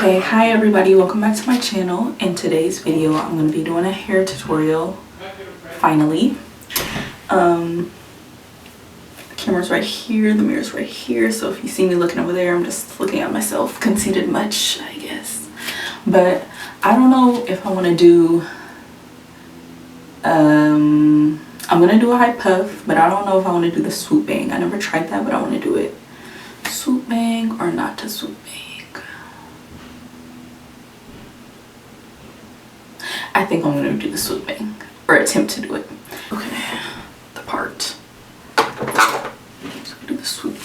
Okay, hi everybody, welcome back to my channel. In today's video I'm going to be doing a hair tutorial finally. The camera's right here, the mirror's right here, so if you see me looking over there, I'm just looking at myself. Conceited much, I guess. But I don't know if I want to do I'm gonna do a high puff, but I don't know if I want to do the swoop bang. I never tried that, but I want to do it. Swoop bang or not to swoop bang. I think I'm gonna do the swoop bang, or attempt to do it. Okay, the part. So do the swoop.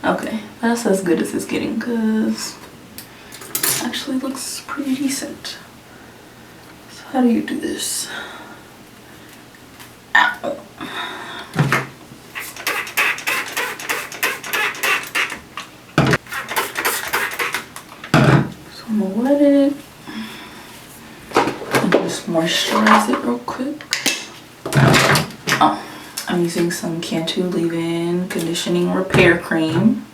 Okay, that's as good as it's getting because it actually looks pretty decent. So how do you do this? Ow. So I'm gonna wet it and just moisturize it real quick. Oh, I'm using some Cantu leave-in conditioning repair cream.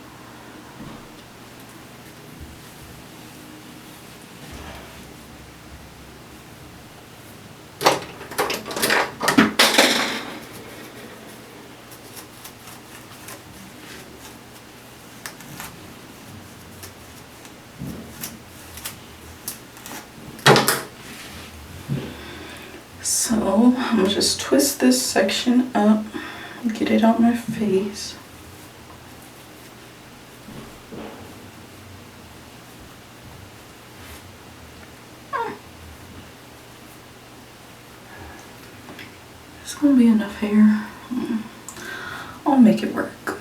So I'm gonna just twist this section up, get it out my face. It's gonna be enough hair. I'll make it work.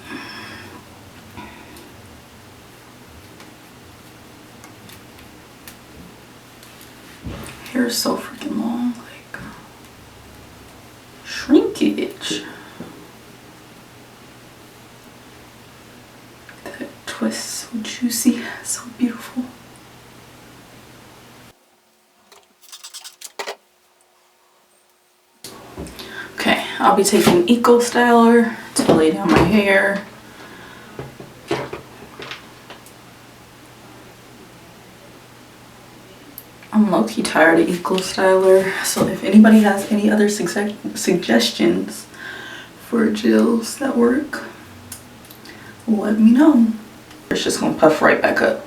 Hair is so freaking long. Shrinkage. That twist, so juicy, so beautiful. Okay, I'll be taking Eco Styler to lay down my hair. I'm low-key tired of Eco Styler, so if anybody has any other suggestions for gels that work, let me know. It's just gonna puff right back up.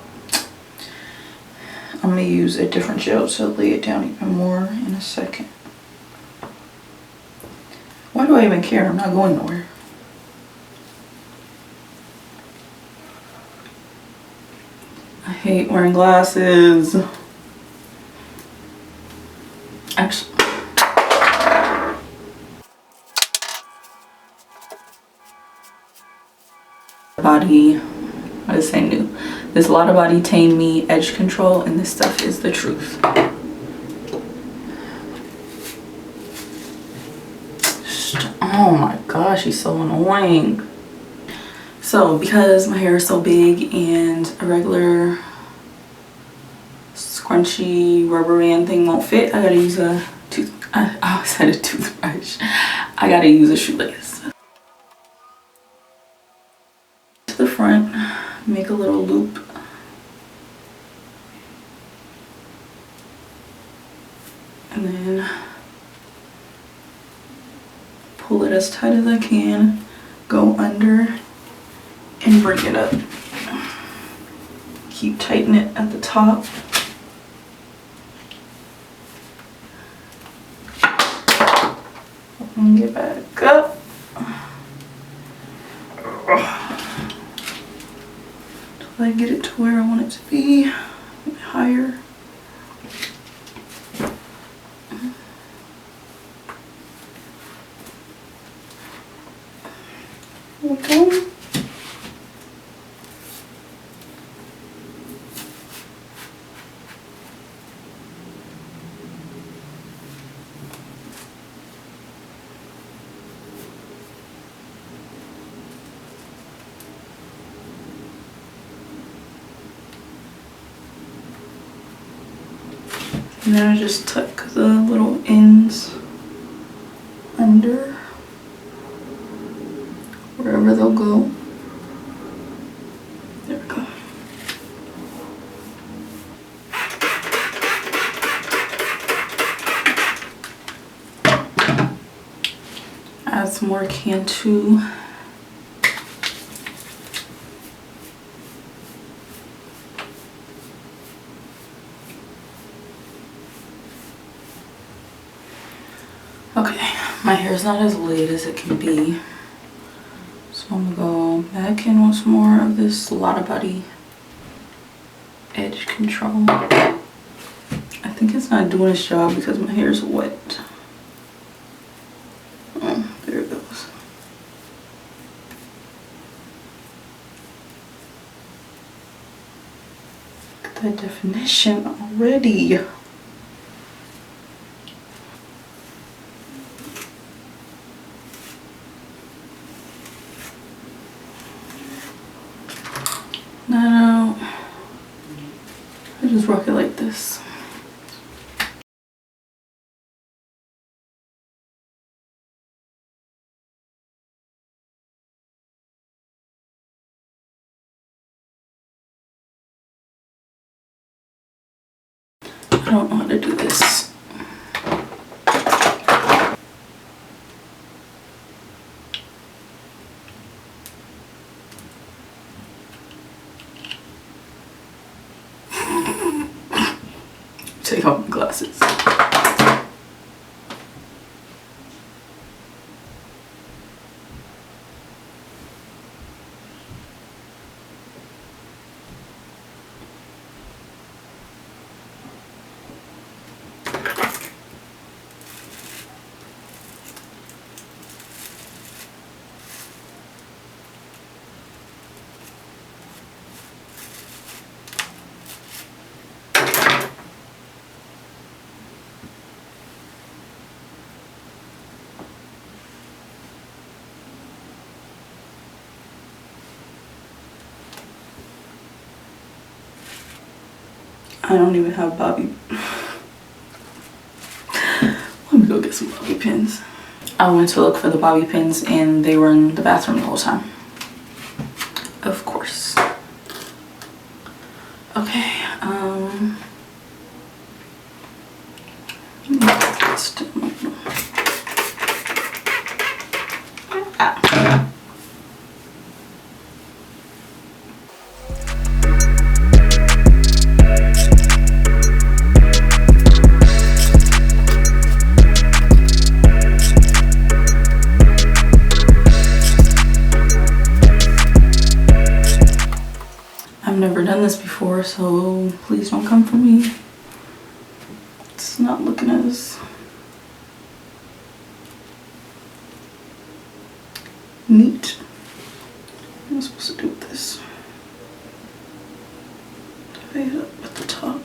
I'm gonna use a different gel to lay it down even more in a second. Why do I even care? I'm not going nowhere. I hate wearing glasses. Actually, body, I was saying new. There's a lot of body tame me, edge control, and this stuff is the truth. Oh my gosh, he's so annoying. So because my hair is so big and a regular scrunchy rubber band thing won't fit, I gotta use a I always had a toothbrush. I gotta use a shoelace. To the front, make a little loop. And then pull it as tight as I can, go under and bring it up. Keep tightening it at the top. And get back up. Till I get it to where I want it to be, a bit higher. Okay. And then I just tuck the little ends under wherever they'll go. There we go. Add some more Cantu. Okay, my hair is not as laid as it can be, so I'm gonna go back in with some more of this Lotta Body edge control. I think it's not doing its job because my hair is wet. Oh, there it goes. Look at that definition already. Now, I just rock it like this. I don't know how to do this. Take off my glasses. I don't even have bobby. Let me go get some bobby pins. I went to look for the bobby pins and they were in the bathroom the whole time. Of course. Okay, I've never done this before, so please don't come for me. It's not looking as neat. What am I supposed to do with this? Tie it up at the top.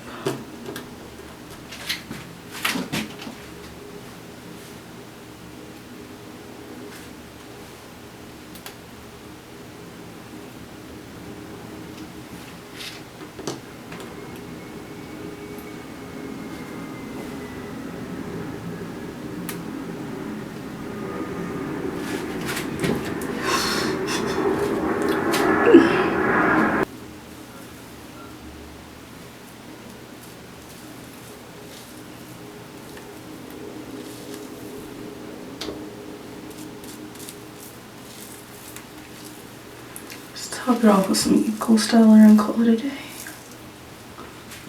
Top it off with some Eco Styler and call it a day.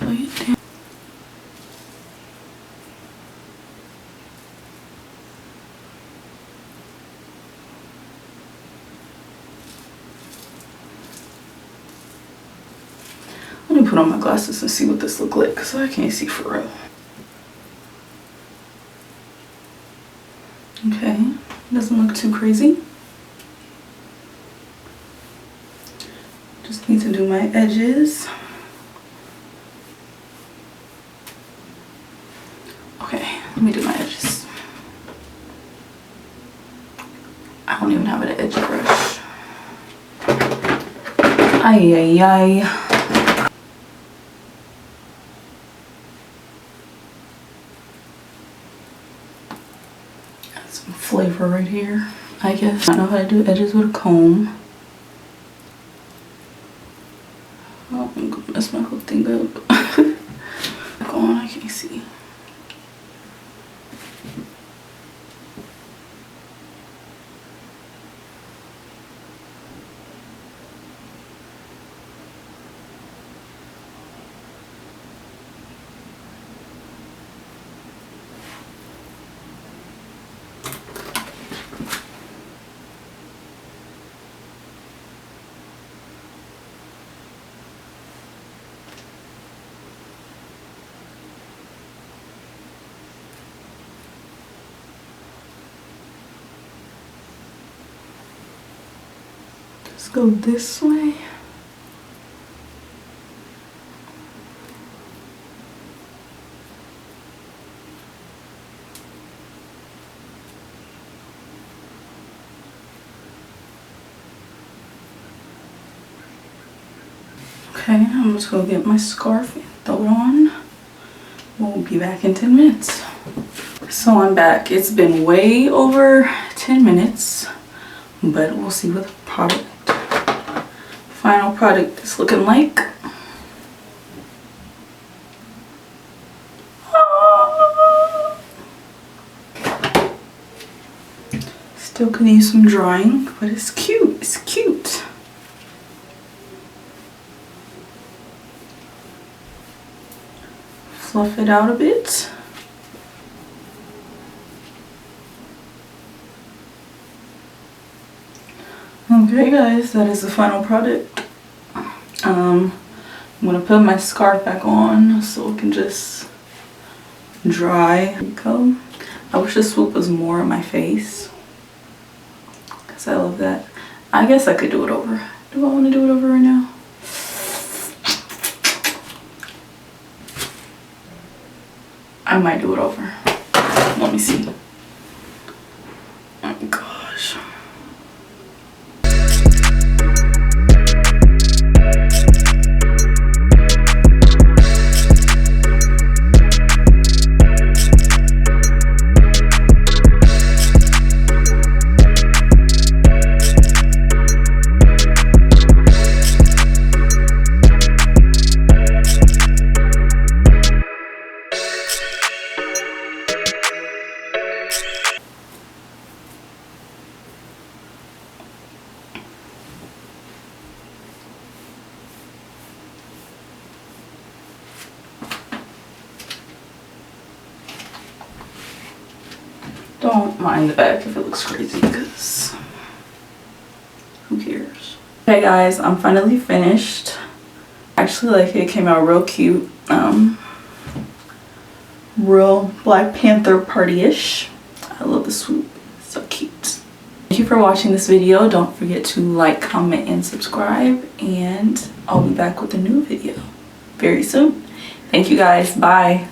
Lay it down. Let me put on my glasses and see what this looks like because I can't see for real. Okay, doesn't look too crazy. Just need to do my edges. Okay, let me do my edges. I don't even have an edge brush. Ay, ay, ay. flavor right here, I guess. I know how to do edges with a comb. Oh, I'm gonna mess my whole thing up. Go on, I can't see. Let's go this way. Okay, I'm just gonna get my scarf and throw it on. We'll be back in 10 minutes. So I'm back. It's been way over 10 minutes, but we'll see what the final product is looking like. Still could use some drying, but it's cute. It's cute. Fluff it out a bit. Okay guys, that is the final product. I'm gonna put my scarf back on so it can just dry. There you go. I wish the swoop was more on my face, because I love that. I guess I could do it over. Do I want to do it over right now? I might do it over. Let me see. Oh my gosh. Don't mind the back if it looks crazy, because who cares? Okay guys, I'm finally finished. Actually, like, it came out real cute. Real Black Panther party-ish. I love the swoop. So cute. Thank you for watching this video. Don't forget to like, comment, and subscribe. And I'll be back with a new video very soon. Thank you guys. Bye.